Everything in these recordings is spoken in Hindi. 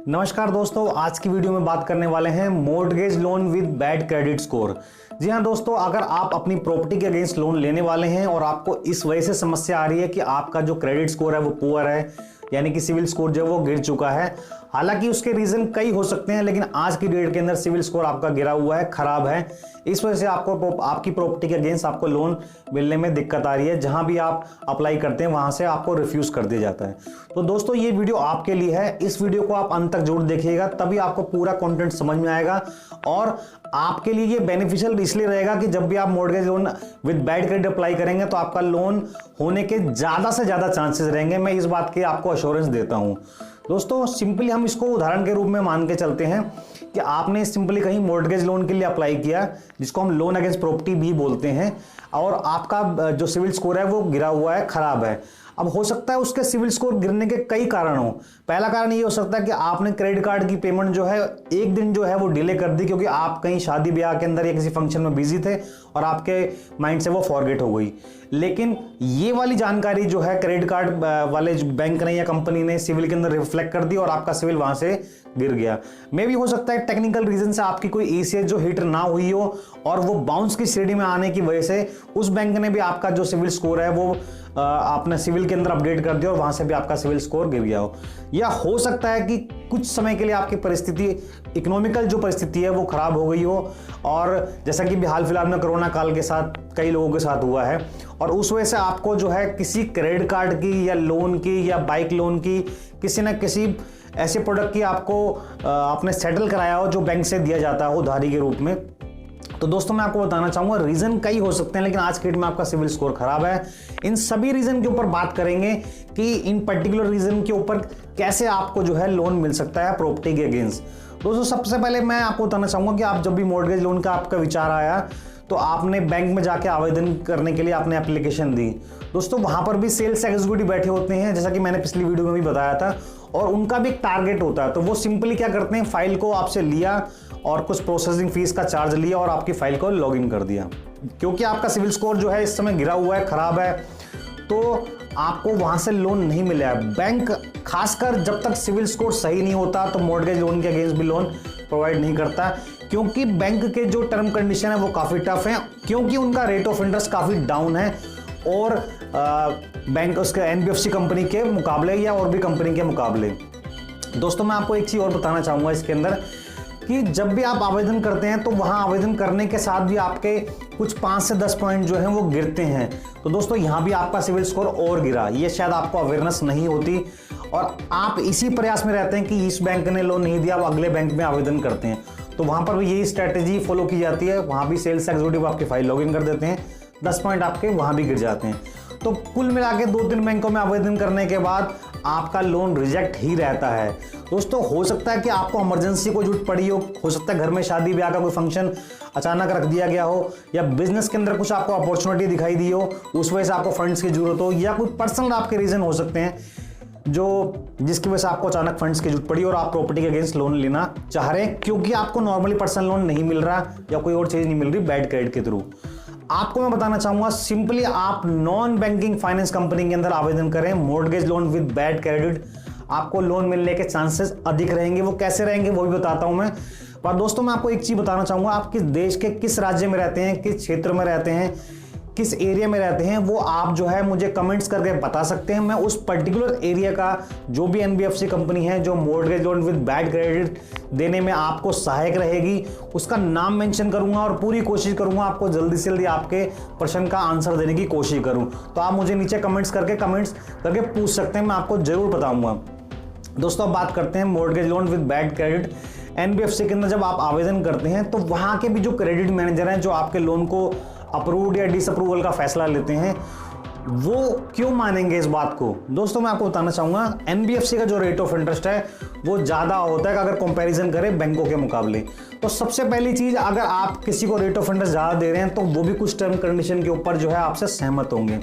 नमस्कार दोस्तों, आज की वीडियो में बात करने वाले हैं mortgage loan with bad credit score. जी हां दोस्तों, अगर आप अपनी प्रॉपर्टी के अगेंस्ट लोन लेने वाले हैं और आपको इस वजह से समस्या आ रही है कि आपका जो क्रेडिट स्कोर है वो पुअर है, यानी कि सिविल स्कोर जो है वो गिर चुका है। हालांकि उसके रीजन कई हो सकते हैं, लेकिन आज की डेट के अंदर सिविल स्कोर आपका गिरा हुआ है, खराब है। इस वजह से आपको आपकी प्रॉपर्टी के अगेंस्ट आपको लोन मिलने में दिक्कत आ रही है। जहां भी आप अप्लाई करते हैं वहां से आपको रिफ्यूज कर दिया जाता है। तो दोस्तों, ये वीडियो आपके लिए है। इस वीडियो को आप अंत तक जरूर देखिएगा, तभी आपको पूरा कंटेंट समझ में आएगा और आपके लिए ये बेनिफिशियल इसलिए रहेगा कि जब भी आप mortgage loan with bad credit apply करेंगे तो आपका लोन होने के ज्यादा से ज्यादा चांसेस रहेंगे। मैं इस बात की आपको अश्योरेंस देता हूं। दोस्तों, सिंपली हम इसको उदाहरण के रूप में मान के चलते हैं कि आपने सिंपली कहीं मॉर्टगेज लोन के लिए अप्लाई किया, जिसको हम लोन अगेंस्ट प्रॉपर्टी भी बोलते हैं, और आपका जो सिविल स्कोर है वो गिरा हुआ है, खराब है। अब हो सकता है उसके सिविल स्कोर गिरने के कई कारण हो। पहला कारण ये हो सकता है कि आपने क्रेडिट कार्ड की पेमेंट जो है एक दिन जो है वो डिले कर दी, क्योंकि आप कहीं शादी ब्याह के अंदर या किसी फंक्शन में बिजी थे और आपके माइंड से वो फॉरगेट हो गई। लेकिन ये वाली जानकारी जो है क्रेडिट कार्ड वाले बैंक ने या कंपनी ने सिविल के अंदर रिफ्लेक्ट कर दी और आपका सिविल वहां से गिर गया। मे भी हो सकता है टेक्निकल रीजन से आपकी कोई ईसीएस जो हिट ना हुई हो और वो बाउंस की श्रेणी में आने की वजह से उस बैंक ने भी आपका जो सिविल स्कोर है वो आपने सिविल के अंदर अपडेट कर दिया और वहां से भी आपका सिविल स्कोर गिर गया हो। या हो सकता है कि कुछ समय के लिए आपकी परिस्थिति, इकोनॉमिकल जो परिस्थिति है वो खराब हो गई हो, और जैसा कि हाल फिलहाल में कोरोना काल के साथ कई लोगों के साथ हुआ है, और उस वजह से आपको जो है किसी क्रेडिट कार्ड की या लोन की या बाइक लोन की किसी न किसी ऐसे प्रोडक्ट की आपको आपने सेटल कराया हो जो बैंक से दिया जाता है उधारी के रूप में। तो दोस्तों, मैं आपको बताना चाहूंगा रीजन कई हो सकते हैं, लेकिन आज के डेट में आपका सिविल स्कोर खराब है। इन सभी रीजन के ऊपर बात करेंगे कि इन पर्टिकुलर रीजन के ऊपर कैसे आपको जो है लोन मिल सकता है प्रॉपर्टी के अगेंस्ट। दोस्तों, सबसे पहले मैं आपको बताना चाहूंगा कि आप जब भी मॉर्टगेज लोन का आपका विचार आया तो आपने बैंक में जाके आवेदन करने के लिए आपने एप्लीकेशन दी। दोस्तों, वहां पर भी सेल्स एग्जीक्यूटिव बैठे होते हैं, जैसा कि मैंने पिछली वीडियो में भी बताया था, और उनका भी एक टारगेट होता है। तो वो सिंपली क्या करते हैं, फाइल को आपसे लिया और कुछ प्रोसेसिंग फीस का चार्ज लिया और आपकी फाइल को लॉगिन कर दिया। क्योंकि आपका सिविल स्कोर जो है इस समय गिरा हुआ है, खराब है, तो आपको वहां से लोन नहीं मिला है। बैंक खासकर जब तक सिविल स्कोर सही नहीं होता तो मॉर्टगेज लोन के अगेंस्ट भी लोन प्रोवाइड नहीं करता, क्योंकि बैंक के जो टर्म कंडीशन है वो काफी टफ है, क्योंकि उनका रेट ऑफ इंटरेस्ट काफी डाउन है और बैंक उसके एनबीएफसी कंपनी के मुकाबले या और भी कंपनी के मुकाबले। दोस्तों, मैं आपको एक चीज और बताना चाहूंगा इसके अंदर कि जब भी आप आवेदन करते हैं तो वहां आवेदन करने के साथ भी आपके कुछ 5 से 10 पॉइंट जो हैं वो गिरते हैं। तो दोस्तों, यहां भी आपका सिविल स्कोर और गिरा, ये शायद आपको अवेयरनेस नहीं होती और आप इसी प्रयास में रहते हैं कि इस बैंक ने लोन नहीं दिया, आप अगले बैंक में आवेदन करते हैं। तो वहां पर भी यही स्ट्रेटेजी फॉलो की जाती है। वहां भी सेल्स एग्जीक्यूटिव आपकी फाइल लॉगिन कर देते हैं, 10 पॉइंट आपके वहां भी गिर जाते हैं। तो कुल मिला के 2-3 बैंकों में आवेदन करने के बाद आपका लोन रिजेक्ट ही रहता है। दोस्तों, हो सकता है कि आपको इमरजेंसी को जरूरत पड़ी हो सकता है घर में शादी ब्याह का कोई फंक्शन अचानक रख दिया गया हो, या बिजनेस के अंदर कुछ आपको अपॉर्चुनिटी दिखाई दी हो, उस वजह से आपको फंड्स की जरूरत हो, या कोई पर्सनल आपके रीजन हो सकते हैं जिसकी वजह से आपको अचानक फंड्स की जरूरत पड़ी और आप प्रॉपर्टी के अगेंस्ट लोन लेना चाह रहे हैं, क्योंकि आपको नॉर्मली पर्सनल लोन नहीं मिल रहा या कोई और चीज नहीं मिल रही बैड क्रेडिट के थ्रू। आपको मैं बताना चाहूंगा, सिंपली आप नॉन बैंकिंग फाइनेंस कंपनी के अंदर आवेदन करें mortgage loan with bad credit, आपको लोन मिलने के चांसेस अधिक रहेंगे। वो कैसे रहेंगे वो भी बताता हूं मैं। पर दोस्तों, मैं आपको एक चीज बताना चाहूंगा, आप किस देश के किस राज्य में रहते हैं, किस क्षेत्र में रहते हैं, किस एरिया में रहते हैं, वो आप जो है मुझे कमेंट्स करके बता सकते हैं। मैं उस पर्टिकुलर एरिया का जो भी एनबीएफसी कंपनी है जो mortgage loan with bad credit देने में आपको सहायक रहेगी, उसका नाम मेंशन करूंगा और पूरी कोशिश करूंगा आपको जल्दी से जल्दी आपके प्रश्न का आंसर देने की कोशिश करूं। तो आप मुझे नीचे कमेंट्स करके पूछ सकते हैं, मैं आपको जरूर बताऊंगा। दोस्तों, अब बात करते हैं mortgage loan with bad credit. NBFC के अंदर जब आप आवेदन करते हैं तो वहां के भी जो क्रेडिट मैनेजर हैं जो आपके लोन को अप्रूव्ड या डिसअप्रूवल का फैसला लेते हैं, वो क्यों मानेंगे इस बात को। दोस्तों, मैं आपको बताना चाहूंगा, एनबीएफसी का जो रेट ऑफ इंटरेस्ट है वो ज्यादा होता है अगर कंपैरिजन करें बैंकों के मुकाबले। तो सबसे पहली चीज, अगर आप किसी को रेट ऑफ इंटरेस्ट ज्यादा दे रहे हैं तो वो भी कुछ टर्म कंडीशन के ऊपर जो है आपसे सहमत होंगे।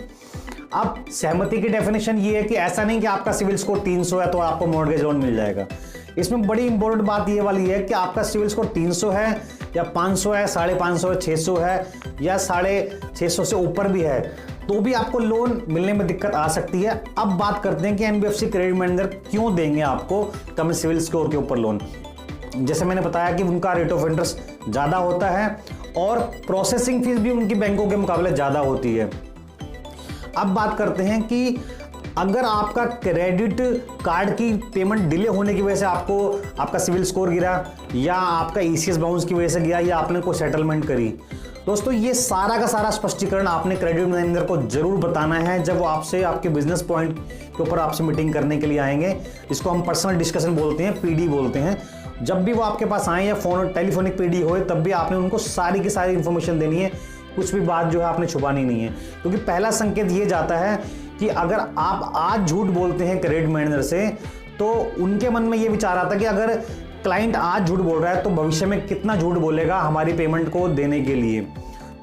अब सहमति की डेफिनेशन ये है कि ऐसा नहीं कि आपका सिविल स्कोर 300 है तो आपको मॉर्टगेज लोन मिल जाएगा। इसमें बड़ी इंपॉर्टेंट बात ये वाली है कि आपका सिविल स्कोर 300 है या 500 है, 550 है, 600 है या 650 से ऊपर भी है, तो भी आपको लोन मिलने में दिक्कत आ सकती है। अब बात करते हैं कि एनबीएफसी क्रेडिट मैनेजर क्यों देंगे आपको कम सिविल स्कोर के ऊपर लोन। जैसे मैंने बताया कि उनका रेट ऑफ इंटरेस्ट ज़्यादा होता है और प्रोसेसिंग फीस भी उनकी बैंकों के मुकाबले ज़्यादा होती है। अब बात करते हैं कि अगर आपका क्रेडिट कार्ड की पेमेंट डिले होने की वजह से आपका सिविल स्कोर गिरा, या आपका ईसीएस बाउंस की वजह से गया, या आपने कोई सेटलमेंट करी, दोस्तों ये सारा का सारा स्पष्टीकरण आपने क्रेडिट मैनेजर को जरूर बताना है जब वो आपसे आपके बिजनेस पॉइंट के ऊपर आपसे मीटिंग करने के लिए आएंगे। इसको हम पर्सनल डिस्कशन बोलते हैं, पीडी बोलते हैं। जब भी वो आपके पास आए या फोन टेलीफोनिक पीडी हो, तब भी आपने उनको सारी की सारी इंफॉर्मेशन देनी है। कुछ भी बात जो है आपने छुपानी नहीं है, क्योंकि पहला संकेत ये जाता है कि अगर आप आज झूठ बोलते हैं क्रेडिट मैनेजर से, तो उनके मन में ये विचार आता है कि अगर क्लाइंट आज झूठ बोल रहा है तो भविष्य में कितना झूठ बोलेगा हमारी पेमेंट को देने के लिए।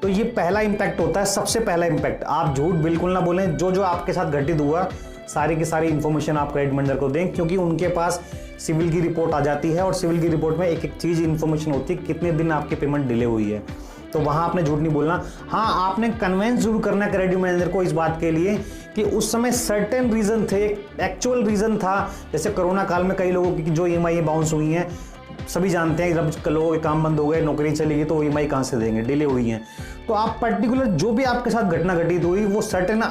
तो ये पहला इंपैक्ट होता है, सबसे पहला इंपैक्ट। आप झूठ बिल्कुल ना बोलें। जो जो आपके साथ घटित हुआ सारी की सारी इंफॉर्मेशन आप क्रेडिट मैनेजर को दें, क्योंकि उनके पास सिविल की रिपोर्ट आ जाती है और सिविल की रिपोर्ट में एक एक चीज़ इंफॉर्मेशन होती है, कितने दिन आपकी पेमेंट डिले हुई है। तो वहाँ आपने झूठ नहीं बोलना। हाँ, आपने कन्वेंस जरूर करना है क्रेडिट मैनेजर को इस बात के लिए कि उस समय सर्टेन रीज़न थे, एक्चुअल रीज़न था। जैसे कोरोना काल में कई लोगों की जो ईएमआई बाउंस हुई हैं, सभी जानते हैं जब लोगों के काम बंद हो गए, नौकरी चली गई, तो ईएमआई कहाँ से देंगे, डिले हुई हैं। तो आप पर्टिकुलर जो भी आपके साथ घटना घटित हुई, वो सर्टेन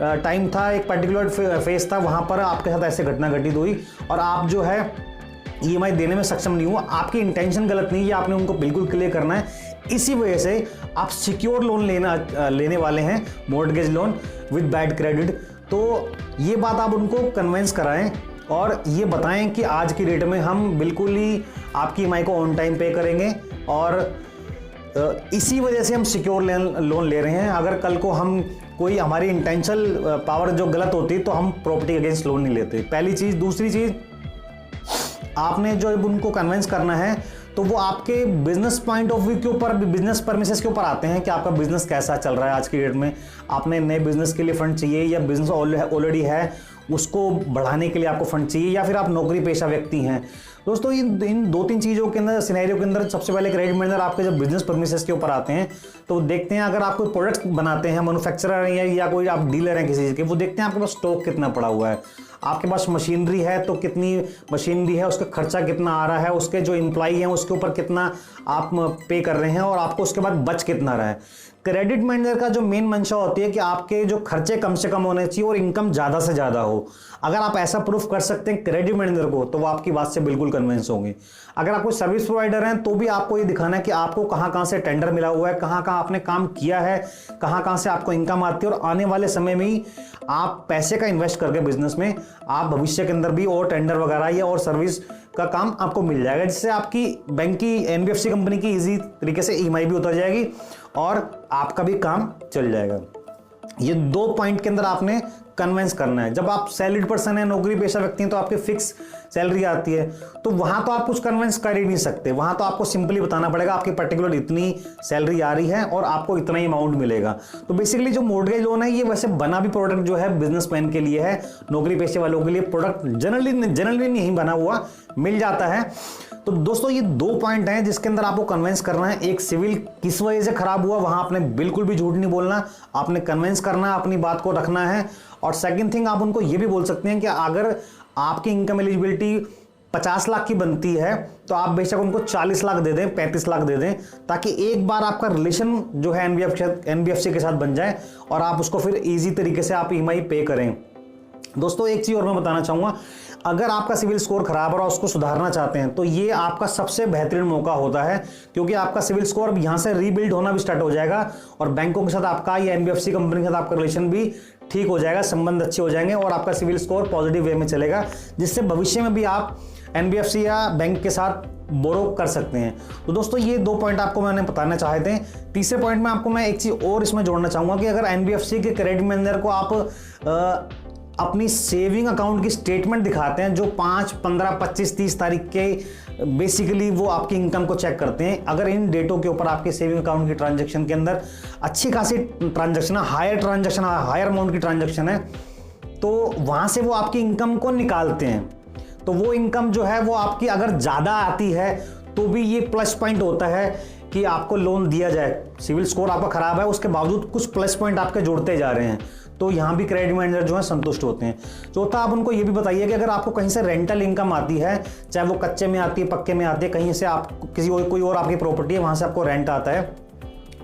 टाइम था, एक पर्टिकुलर फेज था, वहाँ पर आपके साथ ऐसे घटना घटित हुई और आप जो है ईएमआई देने में सक्षम नहीं हुआ। आपकी इंटेंशन गलत नहीं है, आपने उनको बिल्कुल क्लियर करना है। इसी वजह से आप सिक्योर लोन लेने वाले हैं, mortgage loan with bad credit. तो ये बात आप उनको कन्वेंस कराएं और ये बताएं कि आज की डेट में हम बिल्कुल ही आपकी ईएमआई को ऑन टाइम पे करेंगे और इसी वजह से हम सिक्योर लोन ले रहे हैं। अगर कल को हम कोई हमारी इंटेंशनल पावर जो गलत होती तो हम प्रॉपर्टी अगेंस्ट लोन नहीं लेते। पहली चीज़। दूसरी चीज़, आपने जो उनको कन्विंस करना है तो वो आपके बिजनेस पॉइंट ऑफ व्यू के ऊपर, बिजनेस परमिसेस के ऊपर आते हैं कि आपका बिजनेस कैसा चल रहा है आज की डेट में। आपने नए बिजनेस के लिए फंड चाहिए, या बिजनेस ऑलरेडी है उसको बढ़ाने के लिए आपको फंड चाहिए, या फिर आप नौकरी पेशा व्यक्ति हैं। दोस्तों इन दो तीन चीज़ों के अंदर, सिनेरियो के अंदर सबसे पहले क्रेडिट मैनेजर आपके जब बिजनेस परमिसेस के ऊपर आते हैं तो देखते हैं, अगर आप कोई प्रोडक्ट बनाते हैं, मैन्युफैक्चरर हैं या कोई आप डीलर हैं किसी चीज़ के, वो देखते हैं आपके पास स्टॉक कितना पड़ा हुआ है, आपके पास मशीनरी है तो कितनी मशीनरी है, उसका खर्चा कितना आ रहा है, उसके जो एम्प्लॉई हैं उसके ऊपर कितना आप पे कर रहे हैं और आपको उसके बाद बच कितना रहा है। क्रेडिट मैनेजर का जो मेन मंशा होती है कि आपके जो खर्चे कम से कम होने चाहिए और इनकम ज़्यादा से ज़्यादा हो। अगर आप ऐसा प्रूफ कर सकते हैं क्रेडिट मैनेजर को, तो वो आपकी बात से बिल्कुल कन्विंस होंगे। अगर आप कोई सर्विस प्रोवाइडर हैं तो भी आपको ये दिखाना है कि आपको कहाँ कहाँ से टेंडर मिला हुआ है, कहाँ कहाँ आपने काम किया है, कहाँ कहाँ से आपको इनकम आती है, और आने वाले समय में ही आप पैसे का इन्वेस्ट करके बिजनेस में आप भविष्य के अंदर भी और टेंडर वगैरह या और सर्विस का काम आपको मिल जाएगा, जिससे आपकी बैंक की, एनबीएफसी कंपनी की इजी तरीके से ईएमआई भी उतर जाएगी और आपका भी काम चल जाएगा। ये दो पॉइंट के अंदर आपने कन्विंस करना है। जब आप सैलरीड पर्सन है, नौकरी पेशा व्यक्ति हैं, तो आपकी फिक्स सैलरी आती है, तो वहां तो आप कुछ कन्विंस कर ही नहीं सकते। वहां तो आपको सिंपली बताना पड़ेगा आपकी पर्टिकुलर इतनी सैलरी आ रही है और आपको इतना ही अमाउंट मिलेगा। तो बेसिकली जो मॉर्टगेज लोन है, ये वैसे बना भी प्रोडक्ट जो है बिजनेसमैन के लिए है, नौकरी पेशे वालों के लिए प्रोडक्ट जनरली नहीं बना हुआ मिल जाता है। तो दोस्तों ये दो पॉइंट हैं जिसके अंदर आपको कन्विंस करना है। एक, सिविल किस वजह से खराब हुआ, वहां आपने बिल्कुल भी झूठ नहीं बोलना, आपने कन्विंस करना है, अपनी बात को रखना है। और सेकंड थिंग, आप उनको ये भी बोल सकते हैं कि अगर आपकी इनकम एलिजिबिलिटी 50 लाख की बनती है तो आप बेशक उनको 40 लाख दे दें, 35 लाख दे दें, ताकि एक बार आपका रिलेशन जो है एनबीएफसी के साथ बन जाए और आप उसको फिर इजी तरीके से आप ईएमआई पे करें। दोस्तों एक चीज और मैं बताना चाहूंगा, अगर आपका सिविल स्कोर खराब है और उसको सुधारना चाहते हैं तो ये आपका सबसे बेहतरीन मौका होता है, क्योंकि आपका सिविल स्कोर अब यहां से रीबिल्ड होना भी स्टार्ट हो जाएगा और बैंकों के साथ आपका या एनबीएफसी कंपनी के साथ आपका रिलेशन भी ठीक हो जाएगा, संबंध अच्छे हो जाएंगे और आपका सिविल स्कोर पॉजिटिव वे में चलेगा, जिससे भविष्य में भी आप एनबीएफसी या बैंक के साथ बोरो कर सकते हैं। तो दोस्तों ये दो पॉइंट आपको मैंने बताना चाहे थे। तीसरे पॉइंट में आपको मैं एक चीज और इसमें जोड़ना चाहूंगा कि अगर एनबीएफसी के क्रेडिट मैनेजर को आप अपनी सेविंग अकाउंट की स्टेटमेंट दिखाते हैं जो 5, 15, 25, 30 तारीख के बेसिकली वो आपकी इनकम को चेक करते हैं, अगर इन डेटों के ऊपर आपके सेविंग अकाउंट की ट्रांजैक्शन के अंदर अच्छी खासी ट्रांजैक्शन, हायर अमाउंट की ट्रांजैक्शन है, तो वहां से वो आपकी इनकम को निकालते हैं। तो वो इनकम जो है वो आपकी अगर ज़्यादा आती है तो भी ये प्लस पॉइंट होता है कि आपको लोन दिया जाए, सिविल स्कोर आपका खराब है उसके बावजूद कुछ प्लस पॉइंट आपके जोड़ते जा रहे हैं, तो यहाँ भी क्रेडिट मैनेजर जो है संतुष्ट होते हैं। चौथा, आप उनको ये भी बताइए कि अगर आपको कहीं से रेंटल इनकम आती है, चाहे वो कच्चे में आती है पक्के में आती है, कहीं से आप किसी कोई और आपकी प्रॉपर्टी है वहाँ से आपको रेंट आता है,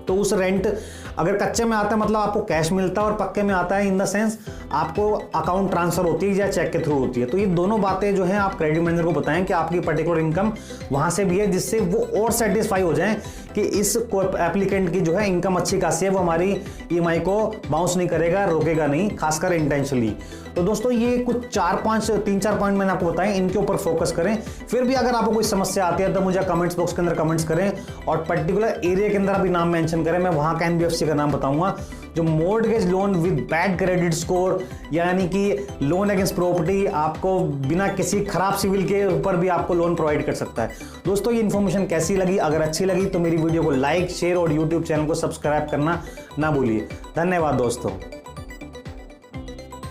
तो उस रेंट अगर कच्चे में आता है मतलब आपको कैश मिलता है, और पक्के में आता है इन द सेंस आपको अकाउंट ट्रांसफर होती है या चेक के थ्रू होती है। तो ये दोनों बातें जो हैं आप क्रेडिट मैनेजर को बताएं कि आपकी पर्टिकुलर इनकम वहां से भी है, जिससे वो और सेटिस्फाई हो जाएं कि इस एप्लीकेंट की जो है इनकम अच्छी खासी है, वो हमारी ईएमआई को बाउंस नहीं करेगा, रोकेगा नहीं, खासकर इंटेंशनली। तो दोस्तों ये कुछ 3-4 पॉइंट मैंने आपको बताए, इनके ऊपर फोकस करें। फिर भी अगर आपको कोई समस्या आती है तो मुझे कमेंट्स बॉक्स के अंदर कमेंट्स करें, और पर्टिकुलर एरिया के अंदर अभी नाम मेंशन करें, मैं वहां का एनबीएफसी का नाम बताऊंगा जो mortgage loan with bad credit score, यानी कि लोन अगेंस्ट प्रॉपर्टी आपको बिना किसी खराब सिविल के ऊपर भी आपको लोन प्रोवाइड कर सकता है। दोस्तों ये इन्फॉर्मेशन कैसी लगी? अगर अच्छी लगी तो मेरी वीडियो को लाइक, शेयर और यूट्यूब चैनल को सब्सक्राइब करना ना भूलिए। धन्यवाद दोस्तों।